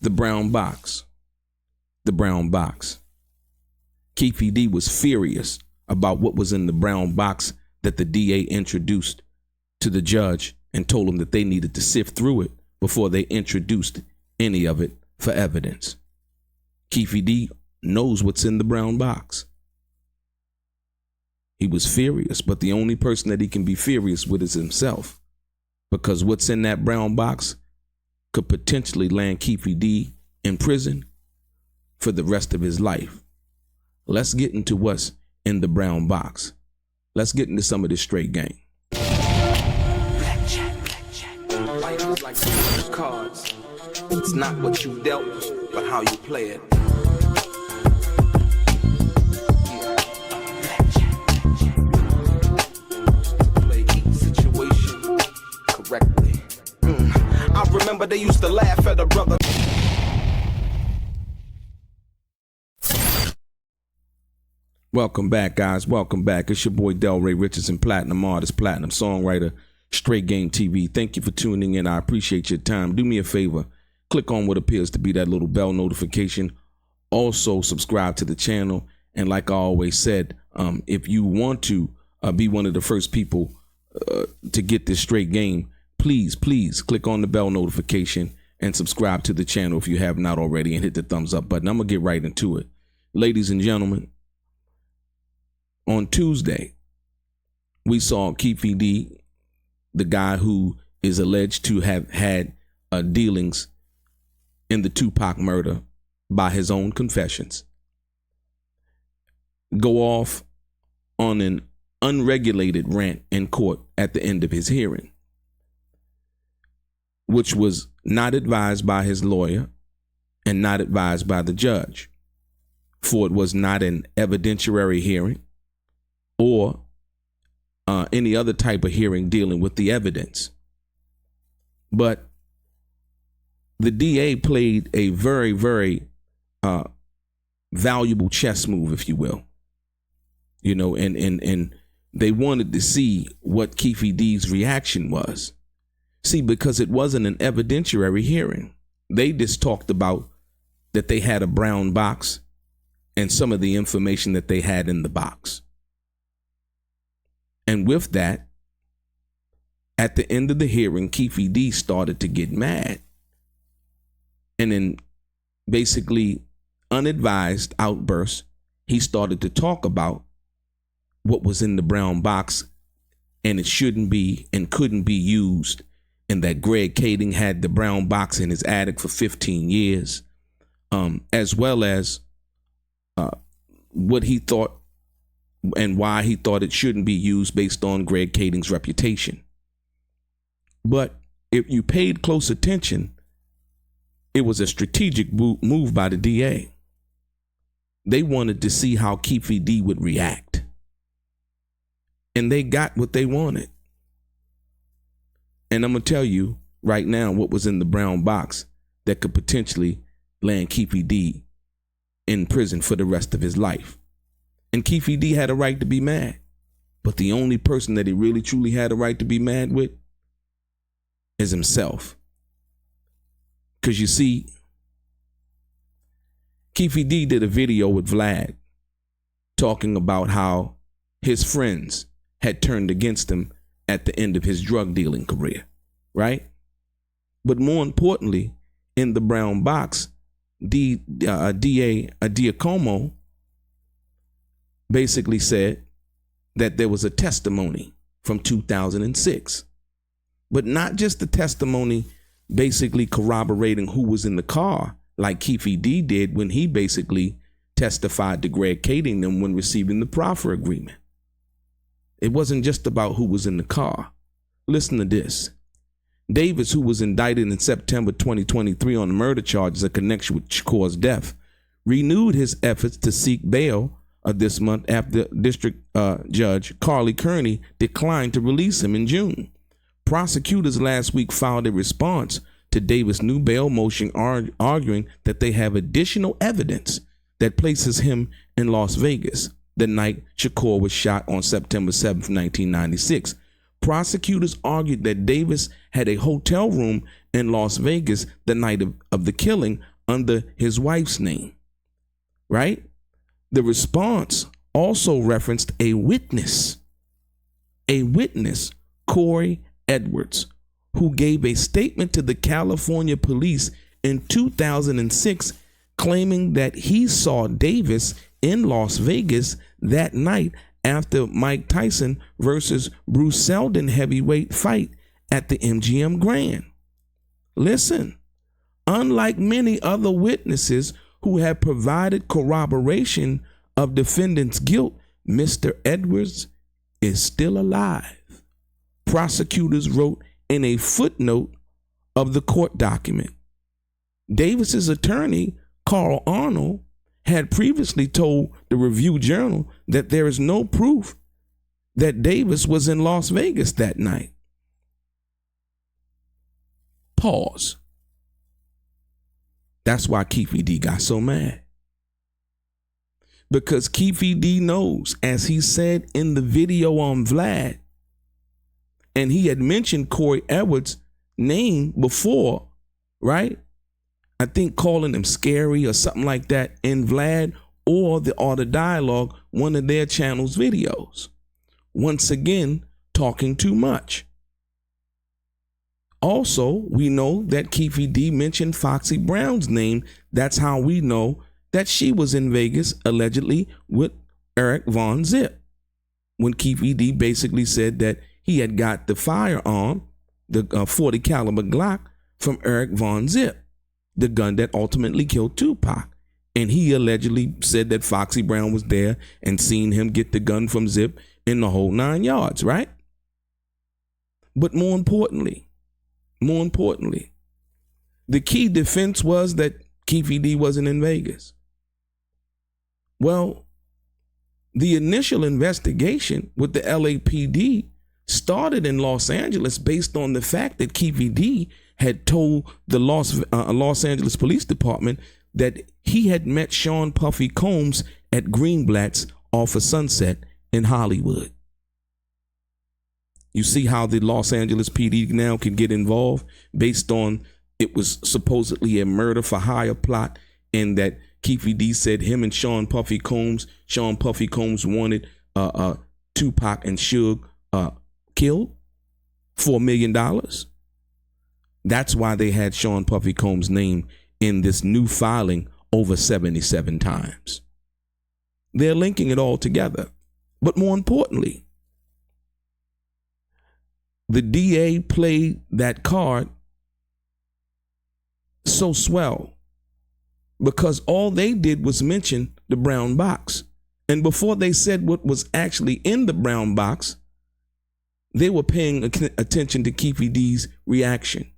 The brown box. The brown box. Keffe D was furious about what was in the brown box that the DA introduced to the judge and told him that they needed to sift through it before they introduced any of it for evidence. Keffe D knows what's in the brown box. He was furious, but the only person that he can be furious with is himself, because what's in that brown box could potentially land Keffe D in prison for the rest of his life. Let's get into what's in the brown box. Let's get into some of this straight game. Blackjack. Life is like some cards. It's not what you dealt, but how you play it. Play each situation correctly. I remember they used to laugh at a brother. Welcome back, guys. Welcome back. It's your boy DELRAY, Richardson, platinum artist, platinum songwriter, Straight Game TV. Thank you for tuning in. I appreciate your time. Do me a favor. Click on what appears to be that little bell notification. Also, subscribe to the channel. And like I always said, if you want to be one of the first people to get this straight game, please click on the bell notification and subscribe to the channel if you have not already, and hit the thumbs up button. I'm going to get right into it. Ladies and gentlemen, on Tuesday, we saw Keffe D, the guy who is alleged to have had dealings in the 2Pac murder by his own confessions, go off on an unregulated rant in court at the end of his hearing, which was not advised by his lawyer and not advised by the judge, for it was not an evidentiary hearing or any other type of hearing dealing with the evidence. But the DA played a very, very valuable chess move, if you will. You know, and they wanted to see what Keffe D's reaction was. See, because it wasn't an evidentiary hearing. They just talked about that they had a brown box and some of the information that they had in the box. And with that, at the end of the hearing, Keffe D started to get mad. And in basically unadvised outbursts, he started to talk about what was in the brown box, and it shouldn't be and couldn't be used, and that Greg Kading had the brown box in his attic for 15 years, as well as what he thought and why he thought it shouldn't be used based on Greg Kading's reputation. But if you paid close attention, it was a strategic move by the DA. They wanted to see how Keffe D would react. And they got what they wanted. And I'm going to tell you right now what was in the brown box that could potentially land Keffe D in prison for the rest of his life. And Keffe D had a right to be mad. But the only person that he really truly had a right to be mad with is himself. Because you see, Keffe D did a video with Vlad talking about how his friends had turned against him at the end of his drug dealing career, right? But more importantly, in the brown box, DA Diacomo basically said that there was a testimony from 2006, but not just the testimony basically corroborating who was in the car, like Keffe D did when he basically testified to Greg Kading when receiving the proffer agreement. It wasn't just about who was in the car. Listen to this. Davis, who was indicted in September 2023 on murder charges in connection with Shakur's death, renewed his efforts to seek bail this month after District Judge Carly Kearney declined to release him in June. Prosecutors last week filed a response to Davis' new bail motion, arguing that they have additional evidence that places him in Las Vegas the night Shakur was shot on September 7th, 1996. Prosecutors argued that Davis had a hotel room in Las Vegas the night of the killing under his wife's name, right? The response also referenced a witness, Corey Edwards, who gave a statement to the California police in 2006 claiming that he saw Davis in Las Vegas that night after Mike Tyson versus Bruce Seldon heavyweight fight at the MGM Grand. Listen, unlike many other witnesses who have provided corroboration of defendant's guilt, Mr. Edwards is still alive. Prosecutors wrote in a footnote of the court document. Davis's attorney, Carl Arnold, had previously told the Review Journal that there is no proof that Davis was in Las Vegas that night. Pause. That's why Keffe D got so mad. Because Keffe D knows, as he said in the video on Vlad, and he had mentioned Corey Edwards' name before, right? I think calling him scary or something like that in Vlad or the Art of Dialogue, one of their channel's videos. Once again, talking too much. Also, we know that Keffe D mentioned Foxy Brown's name. That's how we know that she was in Vegas, allegedly, with Eric Von Zip. When Keffe D basically said that he had got the firearm, the 40 caliber Glock, from Eric Von Zip, the gun that ultimately killed 2Pac. And he allegedly said that Foxy Brown was there and seen him get the gun from Zip in the whole 9 yards, right? But more importantly, the key defense was that Keffe D wasn't in Vegas. Well, the initial investigation with the LAPD started in Los Angeles based on the fact that Keffe D had told the Los Angeles Police Department that he had met Sean Puffy Combs at Greenblatt's off of Sunset in Hollywood. You see how the Los Angeles PD now can get involved based on it was supposedly a murder for hire plot, and that Keffe D said him and Sean Puffy Combs wanted 2Pac and Suge killed, $4 million. That's why they had Sean Puffy Combs' name in this new filing over 77 times. They're linking it all together. But more importantly, the DA played that card so swell because all they did was mention the brown box. And before they said what was actually in the brown box, they were paying attention to Keffe D's reaction.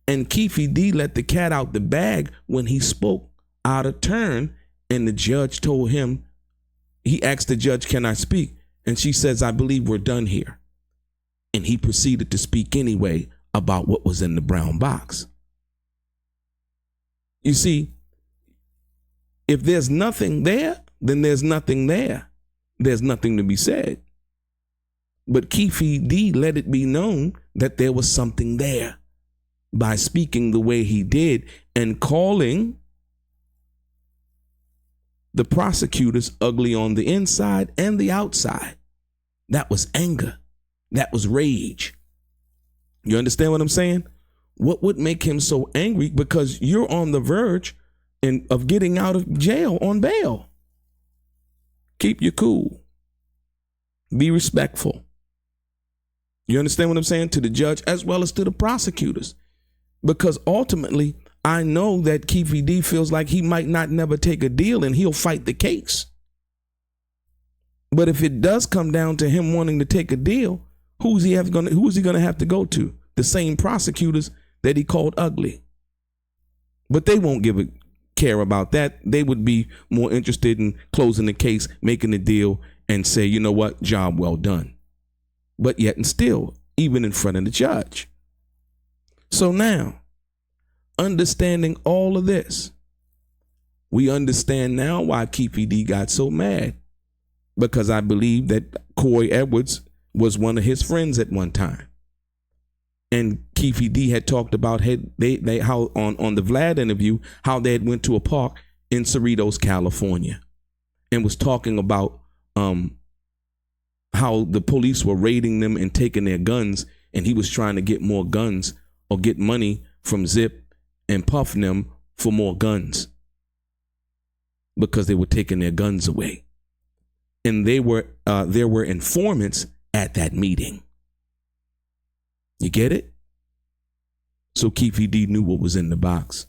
And Keffe D let the cat out the bag when he spoke out of turn, and the judge told him, he asked the judge, "Can I speak?" And she says, "I believe we're done here." And he proceeded to speak anyway about what was in the brown box. You see, if there's nothing there, then there's nothing there. There's nothing to be said. But Keffe D let it be known that there was something there by speaking the way he did and calling the prosecutors ugly on the inside and the outside. That was anger. That was rage. You understand what I'm saying? What would make him so angry? Because you're on the verge of getting out of jail on bail. Keep your cool. Be respectful. You understand what I'm saying? To the judge as well as to the prosecutors. Because ultimately, I know that Keffe D feels like he might not never take a deal and he'll fight the case. But if it does come down to him wanting to take a deal, who is he going to have to go to? The same prosecutors that he called ugly. But they won't give a care about that. They would be more interested in closing the case, making the deal, and say, you know what, job well done. But yet and still, even in front of the judge. So now, understanding all of this, we understand now why Keffe D got so mad. Because I believe that Corey Edwards was one of his friends at one time. and Keffe D had talked about how on the Vlad interview how they had went to a park in Cerritos, California, and was talking about how the police were raiding them and taking their guns, and he was trying to get more guns or get money from Zip and Puff them for more guns because they were taking their guns away. And there were informants at that meeting. You get it? So Keffe D knew what was in the box.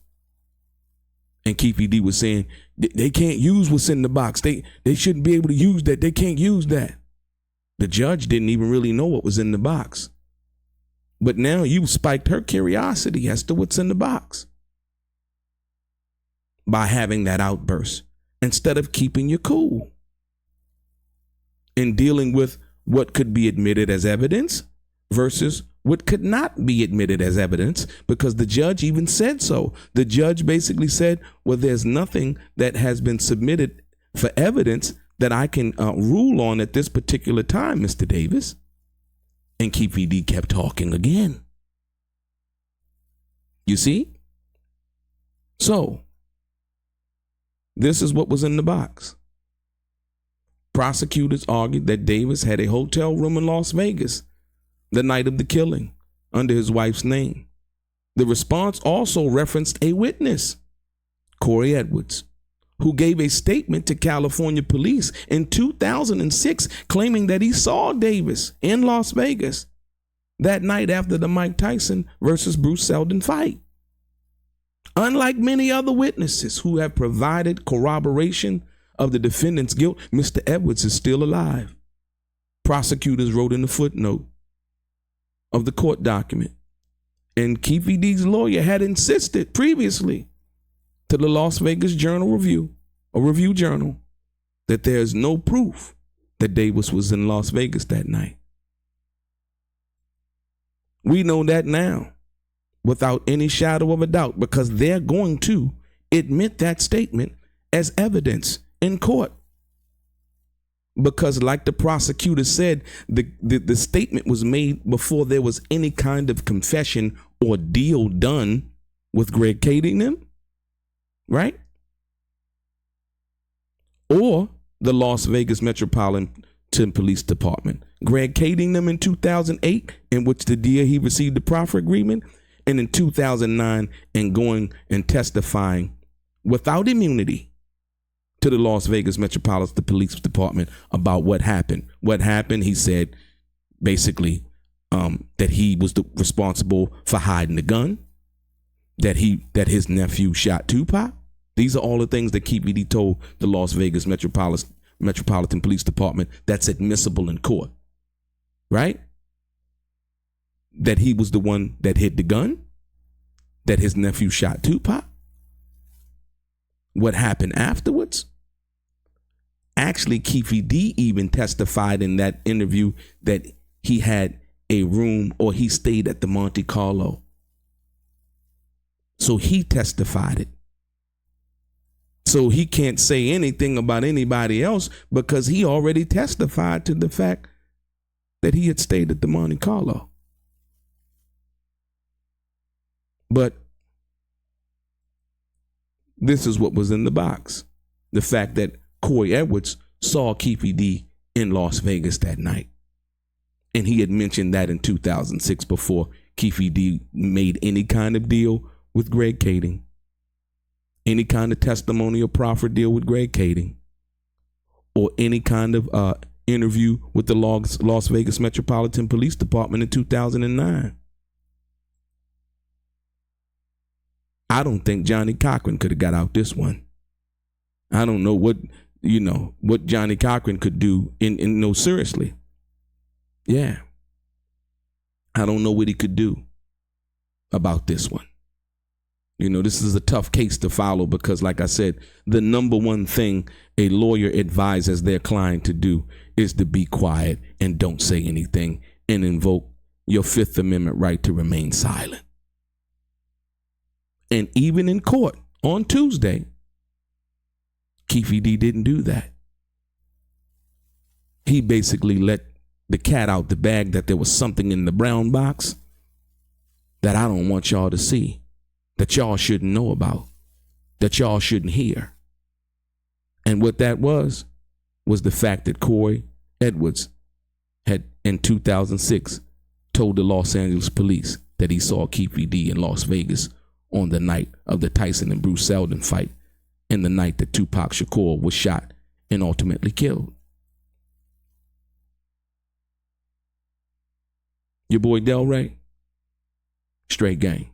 And Keffe D was saying, they can't use what's in the box. They shouldn't be able to use that. They can't use that. The judge didn't even really know what was in the box. But now you spiked her curiosity as to what's in the box by having that outburst instead of keeping you cool and dealing with what could be admitted as evidence versus what could not be admitted as evidence, because the judge even said so. The judge basically said, well, there's nothing that has been submitted for evidence that I can rule on at this particular time, Mr. Davis. And Keffe D kept talking again. You see? So, this is what was in the box. Prosecutors argued that Davis had a hotel room in Las Vegas the night of the killing under his wife's name. The response also referenced a witness, Corey Edwards, who gave a statement to California police in 2006 claiming that he saw Davis in Las Vegas that night after the Mike Tyson versus Bruce Seldon fight. Unlike many other witnesses who have provided corroboration of the defendant's guilt, Mr. Edwards is still alive. Prosecutors wrote in the footnote of the court document, and Keffe D's lawyer had insisted previously to the Las Vegas Journal-Review, a review journal, that there is no proof that Davis was in Las Vegas that night. We know that now without any shadow of a doubt because they're going to admit that statement as evidence in court. Because like the prosecutor said, the statement was made before there was any kind of confession or deal done with Greg Kading them, right? Or the Las Vegas Metropolitan Police Department. Greg Kading them in 2008, in which the year he received the proffer agreement, and in 2009, and going and testifying without immunity to the Las Vegas Metropolitan Police Department about what happened. What happened, he said, basically, that he was responsible for hiding the gun, that his nephew shot 2Pac. These are all the things that Keffe D told the Las Vegas Metropolitan Police Department that's admissible in court, right? That he was the one that hid the gun, that his nephew shot 2Pac. What happened afterwards? Actually, Keffe D even testified in that interview that he had a room, or he stayed at the Monte Carlo. So he testified it. So he can't say anything about anybody else because he already testified to the fact that he had stayed at the Monte Carlo. But this is what was in the box. The fact that Corey Edwards saw Keffe D in Las Vegas that night. And he had mentioned that in 2006 before Keffe D made any kind of deal with Greg Kading, any kind of testimony or proffer deal with Greg Kading, or any kind of interview with the Las Vegas Metropolitan Police Department in 2009. I don't think Johnny Cochran could have got out this one. I don't know what Johnny Cochran could do no, seriously. Yeah. I don't know what he could do about this one. This is a tough case to follow because, like I said, the number one thing a lawyer advises their client to do is to be quiet and don't say anything and invoke your Fifth Amendment right to remain silent. And even in court on Tuesday, Keffe D didn't do that. He basically let the cat out the bag that there was something in the brown box that I don't want y'all to see, that y'all shouldn't know about, that y'all shouldn't hear. And what that was the fact that Corey Edwards had, in 2006, told the Los Angeles police that he saw Keffe D in Las Vegas on the night of the Tyson and Bruce Seldon fight, and the night that 2Pac Shakur was shot and ultimately killed. Your boy DELRAY, straight gang.